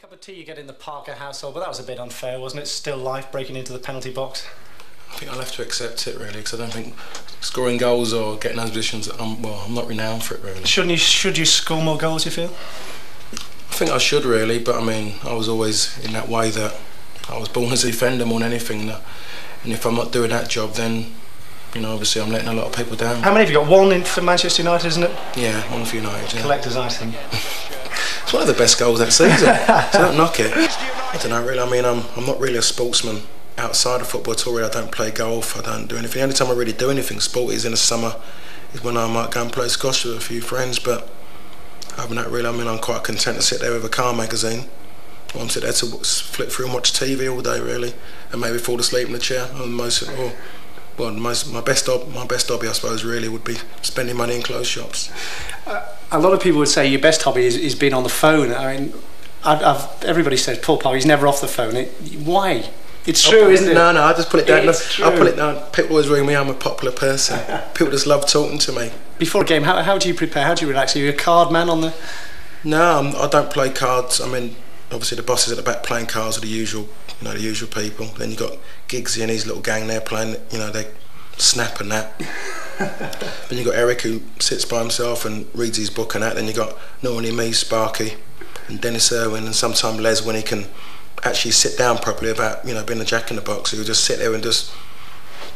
cup of tea you get in the Parker household, but that was a bit unfair, wasn't it? Still life breaking into the penalty box. I think I'll have to accept it really, because I don't think scoring goals or getting those positions, I'm not renowned for it really. Should you score more goals, you feel? I think I should really, but I mean, I was always in that way that I was born as a defender more than anything, and if I'm not doing that job, then you know, obviously I'm letting a lot of people down. How many have you got? One in for Manchester United, isn't it? Yeah, one for United. Yeah. Collector's item. It's one of the best goals that season, so don't knock it. I don't know really, I mean, I'm not really a sportsman outside of football at all really. I don't play golf, I don't do anything. The only time I really do anything sport is in the summer, is when I might go and play squash with a few friends, but other than that really, I mean, I'm quite content to sit there with a car magazine. Or I'm sitting there to flip through and watch TV all day really, and maybe fall asleep in the chair. My best hobby I suppose really would be spending money in clothes shops. A lot of people would say your best hobby is being on the phone. I mean, everybody says Paul Parker, he's never off the phone. Why? It's true, isn't it? No, I just put it down. True. I put it down. People always ring me. I'm a popular person. People just love talking to me. Before a game, how do you prepare? How do you relax? Are you a card man on the? No, I don't play cards. I mean, obviously the bosses at the back playing cards are the usual people. Then you got Giggsy and his little gang there playing. You know, they snap and that. Then you got Eric who sits by himself and reads his book and that. Then you got normally me, Sparky, and Dennis Irwin, and sometimes Les when he can actually sit down properly about being a jack in the box. He'll just sit there and just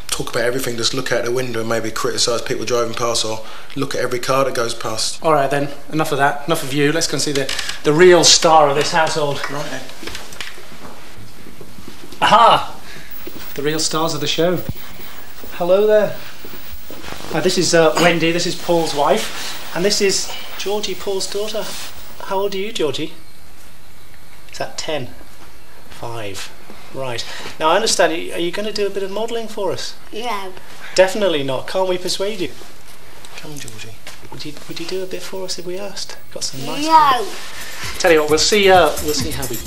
talk about everything, just look out the window and maybe criticise people driving past or look at every car that goes past. Alright then, enough of that, enough of you. Let's go and see the real star of this household. Right then. Aha! The real stars of the show. Hello there. This is Wendy, this is Paul's wife, and this is Georgie, Paul's daughter. How old are you, Georgie? Is that 10? 5. Right. Now I understand, are you going to do a bit of modelling for us? No. Definitely not. Can't we persuade you? Come on, Georgie. Would you do a bit for us if we asked? Got some nice. No. Tell you what, we'll see how we.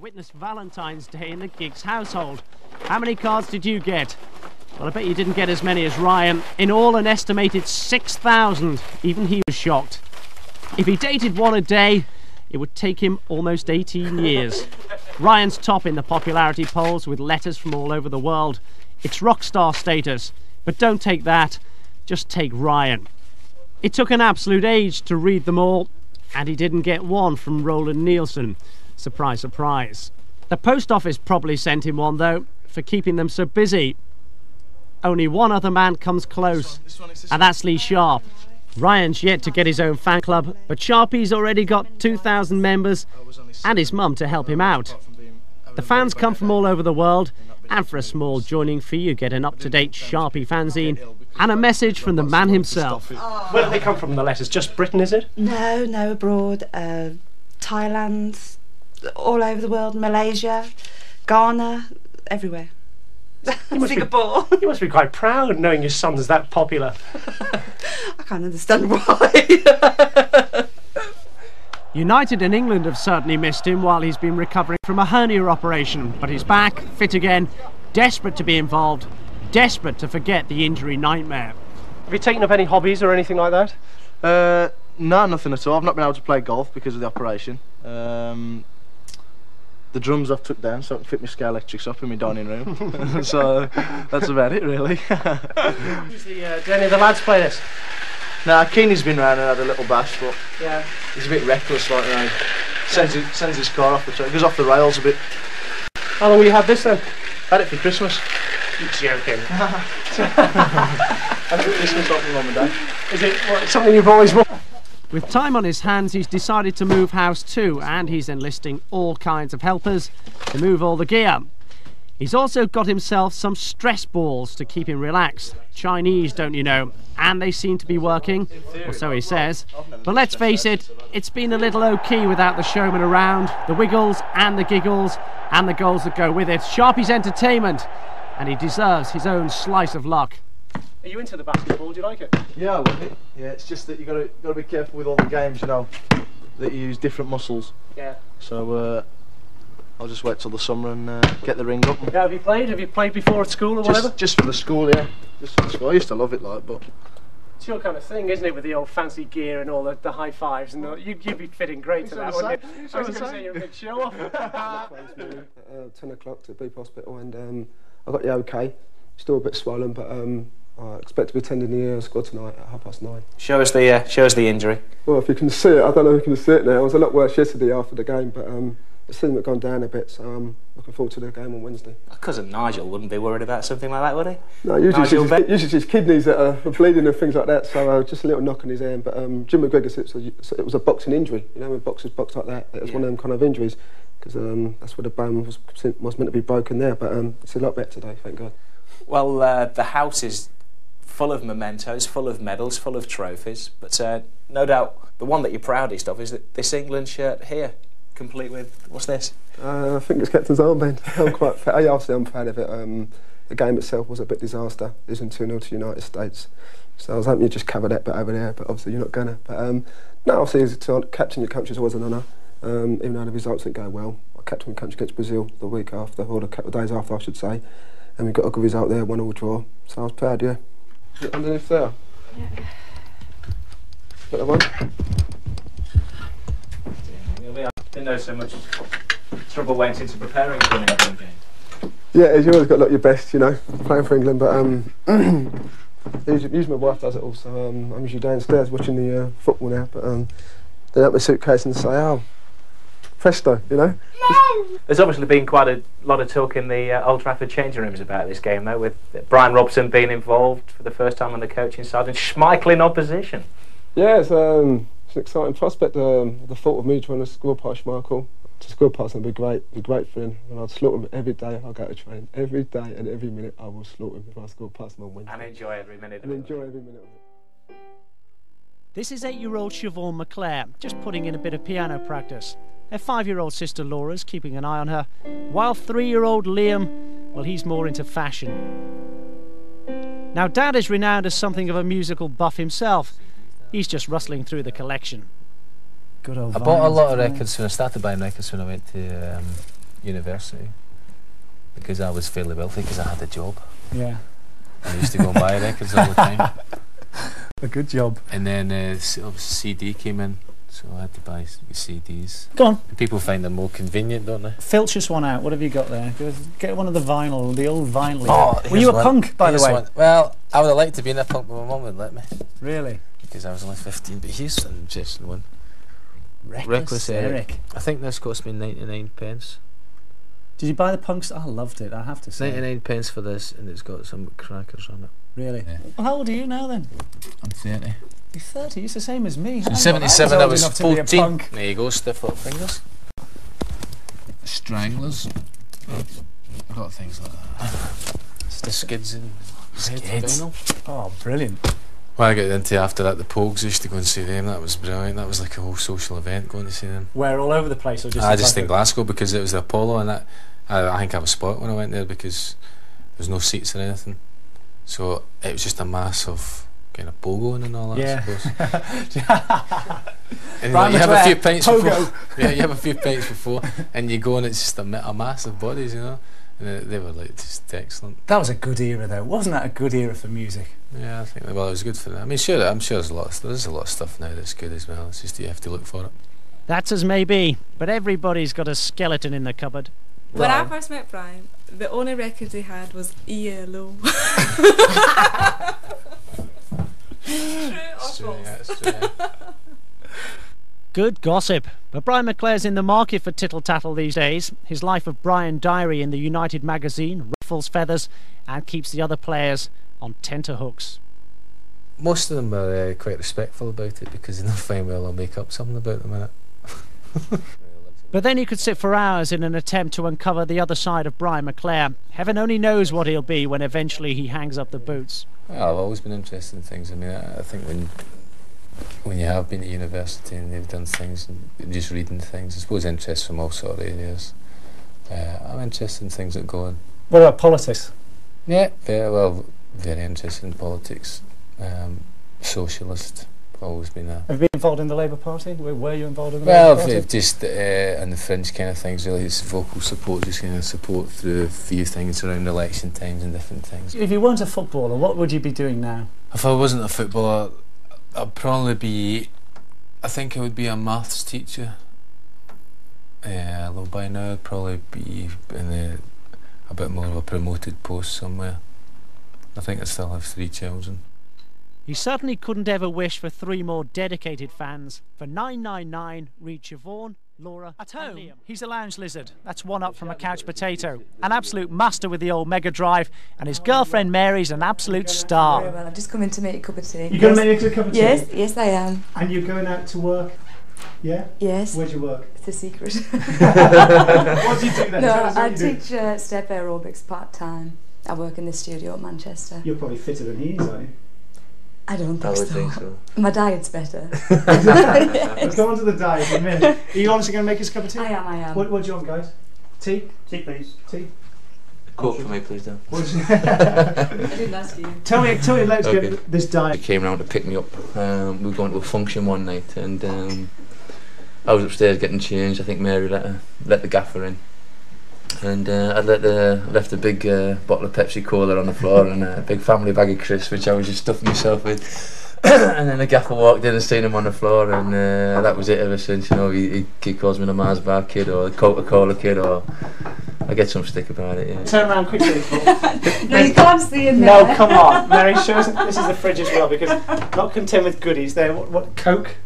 Witness Valentine's Day in the Giggs household. How many cards did you get? Well, I bet you didn't get as many as Ryan. In all, an estimated 6,000. Even he was shocked. If he dated one a day, it would take him almost 18 years. Ryan's top in the popularity polls with letters from all over the world. It's rock star status. But don't take that, just take Ryan. It took an absolute age to read them all, and he didn't get one from Roland Nielsen. Surprise, surprise. The post office probably sent him one though, for keeping them so busy. Only one other man comes close, and that's Lee Sharp. Ryan's yet to get his own fan club, but Sharpie's already got 2,000 members and his mum to help him out. The fans come from all over the world, and for a small joining fee you get an up-to-date Sharpie fanzine and a message from the man himself. Where do they come from, the letters? Just Britain, is it? No, abroad. Thailand, all over the world, Malaysia, Ghana, everywhere. Singapore. You must be quite proud knowing your son's that popular. I can't understand why. United and England have certainly missed him while he's been recovering from a hernia operation, but he's back, fit again, desperate to be involved, desperate to forget the injury nightmare. Have you taken up any hobbies or anything like that? No, nothing at all. I've not been able to play golf because of the operation. The drums I've took down so I can fit my Scale Electrics up in my dining room. So that's about it really. Usually, do any of the lads play this? Nah, Keeney's been round and had a little bash, but Yeah. he's a bit reckless like now. Sends his car off the track, goes off the rails a bit. How long will you have this then? Had it for Christmas. You're joking. Had it for Christmas off my mum and dad. Is it something you've always wanted? With time on his hands, he's decided to move house too, and he's enlisting all kinds of helpers to move all the gear. He's also got himself some stress balls to keep him relaxed. Chinese, don't you know? And they seem to be working, or so he says. But let's face it, it's been a little low-key without the showman around, the wiggles and the giggles, and the goals that go with it. Sharpie's entertainment, and he deserves his own slice of luck. Are you into the basketball? Do you like it? Yeah, I love it. Yeah, it's just that you got to be careful with all the games, you know, that you use different muscles. Yeah. So I'll just wait till the summer and get the ring up. Yeah, have you played? Have you played before at school or whatever? Just for the school, yeah. Just for the school. I used to love it, like, but It's your kind of thing, isn't it, with the old fancy gear and all the high fives, and you'd be fitting great to that, wouldn't you? I was going to say you're a big show off. 10 o'clock to Beep Hospital, and I got the OK. Still a bit swollen, but I expect to be attending the squad tonight at 9:30. Show us the injury. Well, if you can see it, I don't know if you can see it now. It was a lot worse yesterday after the game, but the seam had gone down a bit, so I'm looking forward to the game on Wednesday. My cousin Nigel wouldn't be worried about something like that, would he? No, usually it's his kidneys that are bleeding and things like that, so just a little knock on his hand. But Jim McGregor said it was a boxing injury. You know, when boxers box like that, it was one of them kind of injuries, because that's where the bone was meant to be broken there. But it's a lot better today, thank God. Well, the house is full of mementos, full of medals, full of trophies, but no doubt the one that you're proudest of is this England shirt here, complete with, what's this? I think it's captain's armband. I'm quite obviously I'm proud of it. The game itself was a bit disaster, losing 2-0 to United States, so I was hoping you'd just cover that bit over there, but obviously you're not gonna. But no, obviously to captain your country is always an honour, even though the results didn't go well. I captained my country against Brazil the week after, or a couple of days after I should say, and we got a good result there, 1-1 draw, so I was proud, yeah. Underneath there. Yeah. Got the one? I didn't know so much trouble went into preparing for an England game. Yeah, you always got to look your best, you know, playing for England, but usually my wife does it all, so I'm usually downstairs watching the football now, but they open my suitcase and say, oh, presto, you know. There's obviously been quite a lot of talk in the Old Trafford changing rooms about this game, though, with Brian Robson being involved for the first time on the coaching side and Schmeichel in opposition. Yeah, it's an exciting prospect. The thought of me trying to score past Schmeichel, to score past him would be great for him. And I'd slaughter him every day. I'll go to train every day and every minute. I will slaughter him if I score past him on Wednesday. And enjoy every minute. And enjoy every minute of it. This is 8-year-old Siobhan McClare, just putting in a bit of piano practice. Her 5-year-old sister Laura's keeping an eye on her, while 3-year-old Liam, well, he's more into fashion. Now, Dad is renowned as something of a musical buff himself. He's just rustling through the collection. Good old I bought a lot of records when I started buying records when I went to university, because I was fairly wealthy because I had a job. Yeah. I used to go and buy records all the time. A good job. And then CD came in, so I had to buy CDs. Go on. People find them more convenient, don't they? Filch us one out. What have you got there? Get one of the vinyl, the old vinyl. Oh, were you a punk, by the way? One. Well, I would have liked to be in a punk, but my mum wouldn't let me. Really? Because I was only 15. But here's an interesting one. Reckless Eric. I think this cost me 99 pence. Did you buy the punks? I loved it, I have to say. 99 pence for this, and it's got some crackers on it. Really? Yeah. Well, how old are you now then? I'm 30. You're 30, it's the same as me. In 77 I was 14. There you go, stiff little fingers. Stranglers. I've got things like that. The skids and Skids. Oh, brilliant. Well, I got into after that the Pogues. I used to go and see them. That was brilliant. That was like a whole social event going to see them. Where, all over the place, or just? I just in Glasgow, because it was the Apollo, and that I think I was spoilt when I went there because there was no seats or anything. So it was just a mass of kind of pogoing and all that. Yeah. I suppose. And you have a few pints before. Yeah, you have a few pints before, and you go and it's just a mass of bodies, you know. And they were like just excellent. That was a good era, though. Wasn't that a good era for music? Yeah, I think. Well, it was good for them. I mean, sure. I'm sure there's a lot of stuff now that's good as well. It's just you have to look for it. That's as may be, but everybody's got a skeleton in the cupboard. When I first met Brian, the only record he had was ELO. True or false? Good gossip. But Brian McClare's in the market for tittle-tattle these days. His Life of Brian diary in the United magazine ruffles feathers and keeps the other players on tenterhooks. Most of them are quite respectful about it because they know fine well I'll make up something about them in it. But then you could sit for hours in an attempt to uncover the other side of Brian McClare. Heaven only knows what he'll be when eventually he hangs up the boots. Well, I've always been interested in things. I mean, I think when you have been at university and you've done things and just reading things, I suppose interests from all sort of areas. I'm interested in things that go on. What about politics? Yeah, very interested in politics. Socialist. Always been a. Have you been involved in the Labour Party? Were you involved in the Labour Party? Well, just and the fringe kind of things. Really, it's vocal support, just kind of support through a few things around election times and different things. If you weren't a footballer, what would you be doing now? If I wasn't a footballer, I'd probably be. I think I would be a maths teacher. Although by now I'd probably be in a bit more of a promoted post somewhere. I think I still have 3 children. He certainly couldn't ever wish for 3 more dedicated fans. For 999, read Siobhan, Laura at home. He's a lounge lizard. That's one up from a couch potato. An absolute master with the old Mega Drive, and his girlfriend Mary's an absolute star. Very well, I've just come in to make a cup of tea. You're going to make a cup of tea? Yes, I am. And you're going out to work? Yeah? Yes. Where do you work? It's a secret. What do you do then? No, I teach step aerobics part-time. I work in the studio at Manchester. You're probably fitter than he is, aren't you? I don't I think would so. think so. My diet's better. Let's go on to the diet in a minute. Are you honestly going to make us a cup of tea? I am. What do you want, guys? Tea? Tea, please. Tea? Coke for me, please, Dan. I didn't ask you. Tell me, let's Okay. get this diet. He came round to pick me up. We were going to a function one night, and I was upstairs getting changed. I think Mary let the gaffer in, and I left a big bottle of Pepsi Cola on the floor and a big family bag of crisps, which I was just stuffing myself with. And then the gaffer walked in and seen him on the floor, and that was it ever since. You know, he calls me the Mars Bar kid or the Coca-Cola kid, or I get some stick about it. Yeah. Turn around quickly. No, you can't see him there. No, come on. Mary, show us. This is the fridge as well, because not content with goodies. There, what Coke?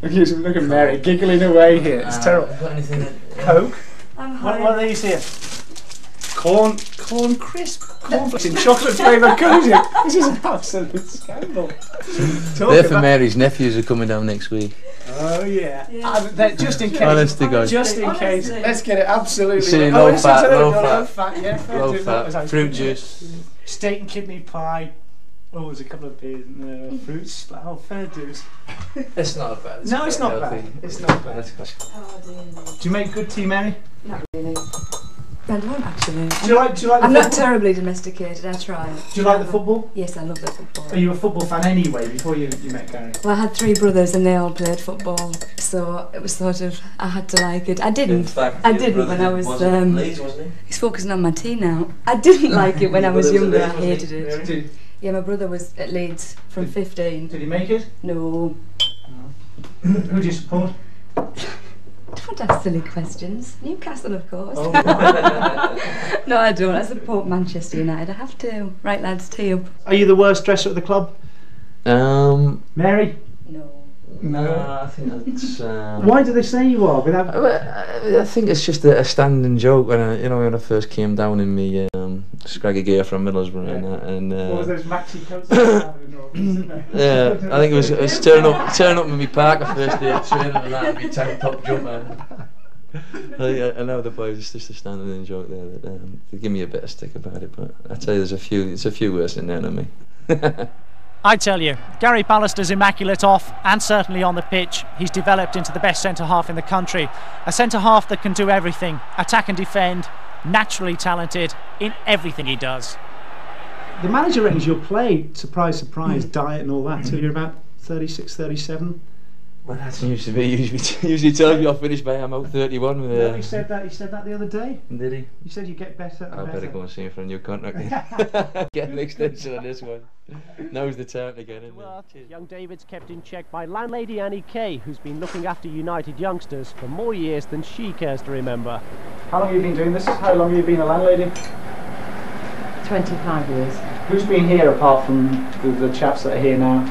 Look at Mary giggling away here. It's terrible. Got anything in? Coke. I'm What are these here? Corn crisp, cornflakes in chocolate flavour cookies. This is an absolute scandal. They're for Mary's nephews who are coming down next week. Oh yeah. Yeah. Just in case. Honest to God. Just in case. Let's get it absolutely. See, low low fat, low low fat. Yeah, fair Low dues. That was fat, actually fruit good. juice. Steak and kidney pie. Oh, there's a couple of beers and fruits. Oh, fair dues. It's not bad. No, it's not bad. It's not bad. Oh, dear. Do you make good tea, Mary? Not really. I don't actually. Do you like the I'm not football? terribly domesticated, I try. Do you like the football? Yes, I love the football. Are you a football fan anyway, before you met Gary? Well, I had 3 brothers and they all played football, so it was sort of, I had to like it. I didn't when I was, he's focusing on my tea now. I didn't like it when I was younger, I hated it. Yeah, my brother was at Leeds from 15. Did he make it? No. Who do you support? Don't ask silly questions. Newcastle, of course. Oh. No, I don't. I support Manchester United. I have to. Right, lads, tea up. Are you the worst dresser at the club? Mary? No. No, I think that's. Why do they say you are? Without. I think it's just a standing joke when I first came down in me scraggy gear from Middlesbrough and What was those maxi coats? yeah, I think it was turning up with me Parker first day of training and that, and me tank top jumper. I know the boys, it's just a standing joke there that they give me a bit of stick about it, but I tell you, there's a few worse in there than me. I tell you, Gary Pallister's immaculate off and certainly on the pitch. He's developed into the best centre-half in the country. A centre-half that can do everything, attack and defend, naturally talented in everything he does. The manager reckons you'll play, surprise, surprise, diet and all that, till you're about 36, 37. Well, that's usually tell me I'll finish by about 31. With, Yeah, he said that the other day. Did he? He said you get better and I better go and see him for a new contract. Get an extension on this one. Now's the time to get in there. Young David's kept in check by landlady Annie Kay, who's been looking after United youngsters for more years than she cares to remember. How long have you been doing this? How long have you been a landlady? 25 years. Who's been here apart from the chaps that are here now?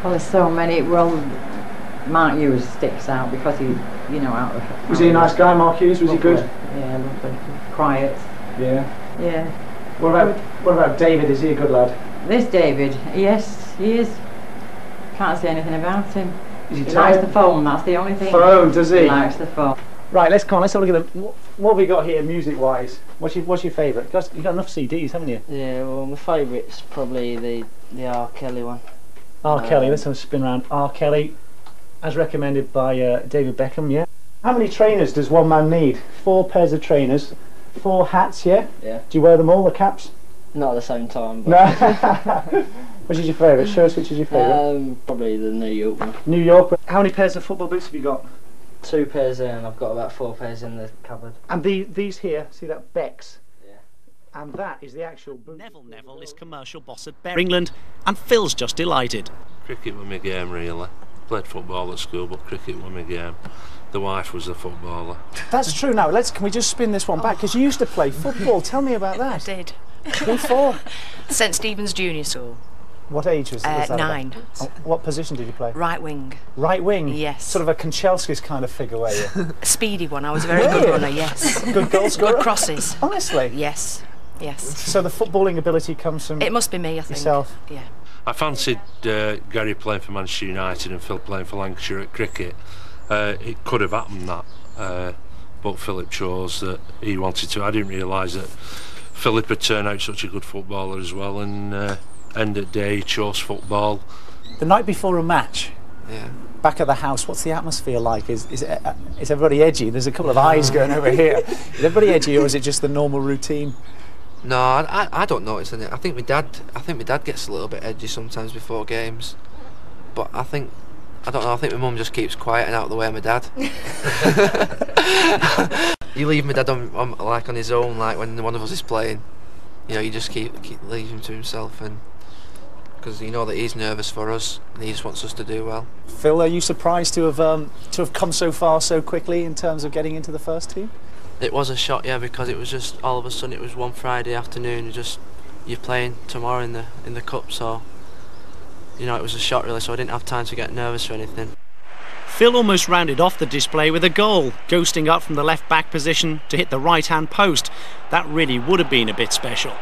Well, there's so many. Well, Mark Hughes sticks out because he, out of. Was he a nice guy, Mark Hughes? Was he good? Yeah, lovely. Quiet. Yeah. Yeah. What about David? Is he a good lad? This David, yes, he is. Can't say anything about him. Is he likes tired? the phone. That's the only thing. Phone, does he? He likes the phone. Right, let's have a look at them. What have we got here, music-wise? What's your favourite? You've got enough CDs, haven't you? Yeah, well, my favourite's probably the R. Kelly one. R. Kelly, let's have a spin round. R. Kelly, as recommended by David Beckham, yeah. How many trainers does one man need? 4 pairs of trainers, 4 hats, yeah? Yeah. Do you wear them all, the caps? Not at the same time, but... No. Which is your favourite? Show us which is your favourite. Probably the New York one. New York. How many pairs of football boots have you got? 2 pairs in, I've got about 4 pairs in the cupboard. And these here, see that Becks? Yeah. And that is the actual boot. Neville is commercial boss at Bury England, and Phil's just delighted. Cricket was my game, really. Played football at school, but cricket was my game. The wife was a footballer. That's true. Now, can we just spin this one back? Because you used to play football. Tell me about that. I did. Before? St Stephen's Junior School. What age was that? 9. What position did you play? Right wing. Right wing? Yes. Sort of a Konchelskis kind of figure, were you? A speedy one. I was a very good runner, yes. Good goal scorer? Good crosses. Honestly? Yes. Yes. So the footballing ability comes from... It must be me, I think. Yourself? Yeah. I fancied Gary playing for Manchester United and Phil playing for Lancashire at cricket. It could have happened that, but Philip chose that he wanted to. I didn't realise that Philip had turned out such a good footballer as well, and end of the day he chose football. The night before a match, back at the house, what's the atmosphere like? Is everybody edgy? There's a couple of eyes going over here. Is everybody edgy, or is it just the normal routine? No, I don't notice it. I think my dad gets a little bit edgy sometimes before games, but I don't know. I think my mum just keeps quiet and out of the way of my dad. You leave my dad on his own, like when one of us is playing. You know, you just keep leave him to himself, and because you know that he's nervous for us and he just wants us to do well. Phil, are you surprised to have come so far so quickly in terms of getting into the first team? It was a shock, yeah, because it was just all of a sudden it was one Friday afternoon. You're playing tomorrow in the cup, so you know it was a shock really. So I didn't have time to get nervous or anything. Phil almost rounded off the display with a goal, ghosting up from the left back position to hit the right hand post. That really would have been a bit special.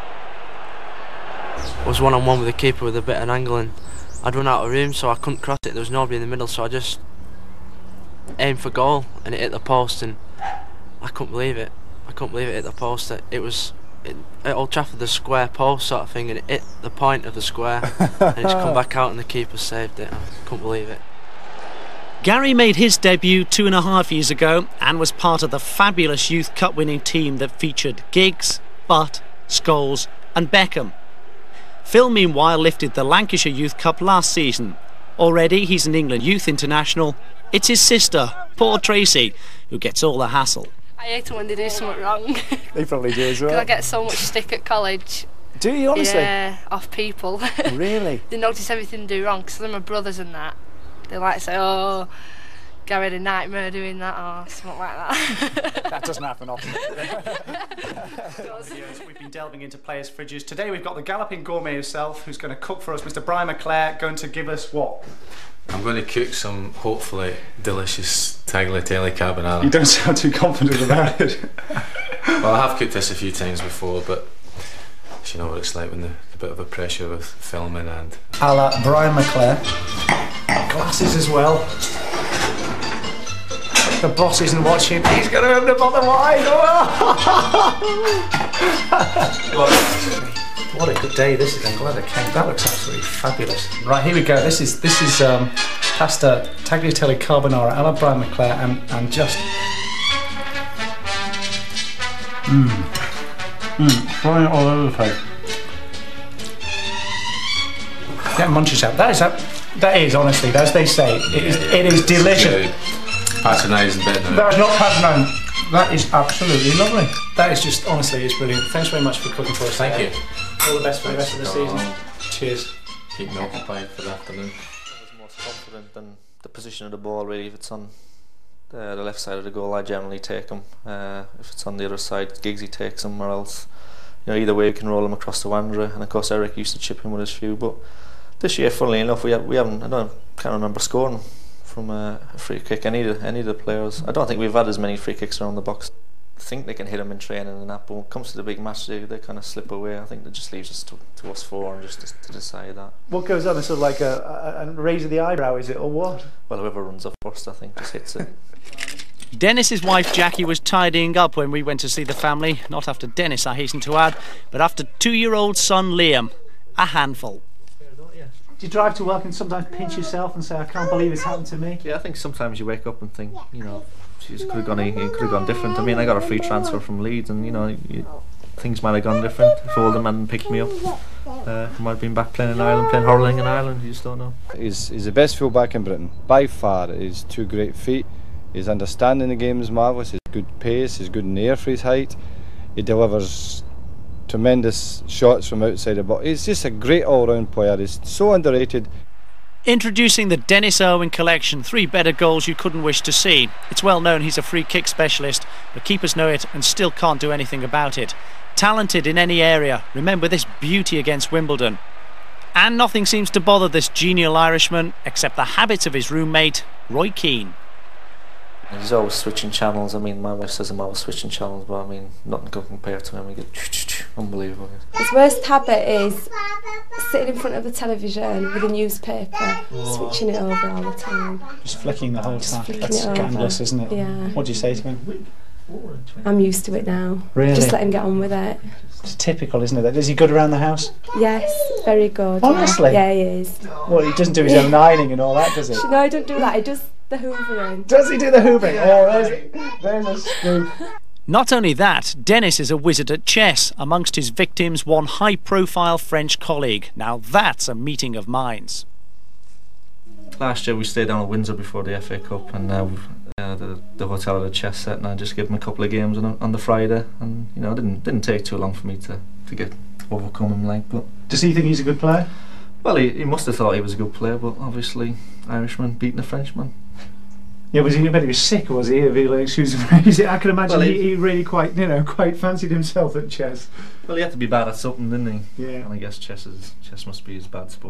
I was one-on-one with the keeper with a bit of an angle, and I'd run out of room, so I couldn't cross it. There was nobody in the middle, so I just aimed for goal, and it hit the post, and I couldn't believe it. I couldn't believe it hit the post. It was at Old Trafford, the square post sort of thing, and it hit the point of the square, and it's come back out, and the keeper saved it. I couldn't believe it. Gary made his debut 2.5 years ago and was part of the fabulous Youth Cup winning team that featured Giggs, Butt, Scholes and Beckham. Phil meanwhile lifted the Lancashire Youth Cup last season. Already he's an England Youth International. It's his sister, poor Tracy, who gets all the hassle. I hate it when they do something wrong. They probably do as well. Because I get so much stick at college. Do you honestly? Yeah, off people. Really? They notice everything they do wrong, because they're my brothers and that. They like to say, oh, Gary had a nightmare doing that, or something like that. That doesn't happen often. We've been delving into players' fridges. Today we've got the galloping gourmet himself, who's going to cook for us, Mr. Brian McClare, going to give us what? I'm going to cook some hopefully delicious tagliatelle carbonara. You don't sound too confident about it. Well, I have cooked this a few times before, but you know what it's like when the bit of a pressure with filming and... A la Brian McClare. Glasses as well. The boss isn't watching. He's going to open a bottle of wine. What a good day this is. I'm glad I came. That looks absolutely fabulous. Right, here we go. This is pasta tagliatelle carbonara a la Brian McClare, and just frying it all over the place. Get munchies out. That is honestly, as they say, it is delicious. Patronising bit now. That is not patronising. That is absolutely lovely. That is just, honestly, it's brilliant. Thanks very much for cooking for us. Thank you. All the best for the rest of the season. Cheers. Keep me occupied for the afternoon. I was most confident than the position of the ball really. If it's on the left side of the goal, I generally take them. If it's on the other side, Giggsy takes them, or else, you know, either way you can roll them across the Wanderer. And of course Eric used to chip in with his few, but this year, funnily enough, we haven't. Can't remember scoring from a free kick. Any of the players. I don't think we've had as many free kicks around the box. I think they can hit them in training and that, but when it comes to the big match, they kind of slip away. I think that just leaves us to us four and just to decide that. What goes on? It's sort of like a raise of the eyebrow, is it, or what? Well, whoever runs up first, I think, just hits it. Dennis's wife Jackie was tidying up when we went to see the family. Not after Dennis, I hasten to add, but after 2-year-old son Liam. A handful. Do you drive to work and sometimes pinch yourself and say, I can't believe it's happened to me? Yeah, I think sometimes you wake up and think, you know, it could have gone different. I mean, I got a free transfer from Leeds, and you know, things might have gone different if Oldham hadn't picked me up. I might have been back playing in Ireland, playing hurling in Ireland. You just don't know. He's the best full-back in Britain by far. He's 2 great feet. His understanding the game is marvellous. His good pace. He's good in the air for his height. He delivers tremendous shots from outside the box. He's just a great all-round player. He's so underrated. Introducing the Dennis Irwin collection, 3 better goals you couldn't wish to see. It's well known he's a free kick specialist, but keepers know it and still can't do anything about it. Talented in any area, remember this beauty against Wimbledon. And nothing seems to bother this genial Irishman except the habits of his roommate, Roy Keane. He's always switching channels. I mean, my wife says I'm always switching channels, but I mean, nothing can compare to him. We get unbelievable. His worst habit is sitting in front of the television with a newspaper, switching it over all the time. Just flicking the whole time. That's scandalous, isn't it? Yeah. What do you say to him? I'm used to it now. Really? Just let him get on with it. It's typical, isn't it? Is he good around the house? Yes, very good. Honestly? Yeah, he is. Well, he doesn't do his own ironing and all that, does he? No, I don't do that. He does the hoovering. Does he do the hoovering? Oh, there's a scoop. Not only that, Dennis is a wizard at chess. Amongst his victims, one high-profile French colleague. Now that's a meeting of minds. Last year we stayed down at Windsor before the FA Cup, and the hotel had a chess set, and I just gave him a couple of games on the Friday, and you know, it didn't take too long for me to get overcome him, like. But does he think he's a good player? Well, he must have thought he was a good player, but obviously Irishman beating a Frenchman. Yeah, was he? I bet he was sick, was he? If he like, excuse me, I can imagine he really quite fancied himself at chess. Well, he had to be bad at something, didn't he? Yeah. And I guess chess must be his bad sport.